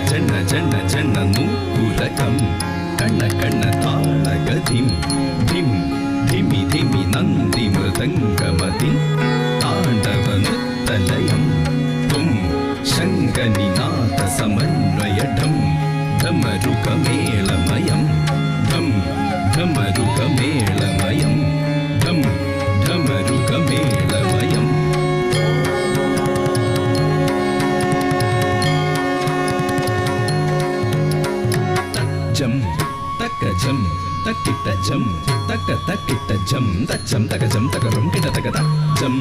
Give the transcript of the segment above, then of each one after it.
ಜಣ್ಣ ಜಣ್ಣ ಜಣ್ಣ ನೂಪುರಕಂ ಕಣ್ಣ ಕಣ್ಣ ತಾಳಗದಿಂ ಧಿಂ ಧಿಮಿ ಧಿಮಿ ನಂದಿ ಮೃದಂಗಮದಿಂ ತಾಂಡವ ನೃತ್ತಲಯಂ ತುಂ ಶಂಖನಿನಾದ ಸಮನ್ವಯ ಢಂ ಢಮರುಕಮೇಳಮಯಂ ಢಂ ಢಮರುಕಮೇಳಮಯಂ ಢಂ ಢಮರುಕಮೇಳಮಯಂ ಜಂ ತಕ್ಕ ಜಂ ತಕ್ಕಿಟ್ಟ ಜಂ ತಕ್ಕ ತಕ್ಕಿಟ್ಟ ಜಂ ತಚ್ಚಂ ತಕ ಜಂ ತಕರಂ ಕಿಟ ತಕದ ಜಂ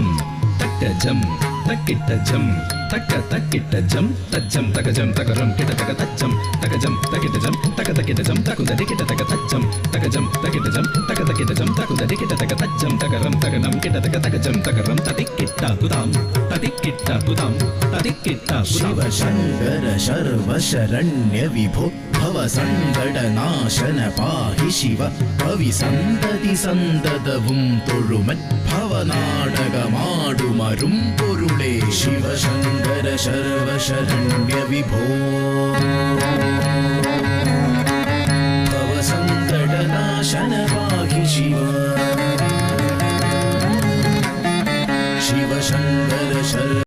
ತಕ್ಕ ಜಂ ತಕ್ಕಿಟ್ಟ ಜಂ ತಕ್ಕ ತಕ್ಕಿಟ್ಟ ಜಂ ತಚ್ಚಂ ತಕ ಜಂ ತಕರಂ ಕಿಟ ತಕ ತಚ್ಚಂ ತಕ ಜಂ ತಕಿಟ್ಟ ಜಂ ತಕ ತಕಿಟ್ಟ ಜಂ ತಕುದಡಿ ಕಿಟ ತಕ ತಚ್ಚಂ ತಕ ಜಂ ತಕಿಟ್ಟ ಜಂ ತಕ ತಕಿಟ್ಟ ಜಂ ತಕುದಡಿ ಕಿಟ ತಕ ತಚ್ಚಂ ತಕರಂ ತಕನಂ ಕಿಟ ತಕ ತಕ ಜಂ ತಕರಂ ತದಿಕ್ಕಿಟ್ಟ ತುದಾಂ ತದಿಕ್ಕಿಟ್ಟ ತುದಾಂ ತದಿಕ್ಕಿಟ್ಟ ಶಿವ ಶಂಕರ ಶರ್ವ ಶರಣ್ಯ ವಿಭೋ ಭವ ಸಂಕಟ ನಾಶನ ಪಾಹಿ ಶಿವ ಕವಿ ಸಂತತಿ ಸಂತತവും തൊഴുമൻ ഭവനാടക മാടുമരും പൊരുളേ ശിവ ശങ്കര ശർവ ശരണ്യ വിഭോ ഭവ സംകട നാശന പാഹി ശിവ ശിവ ശങ്കര ശർവ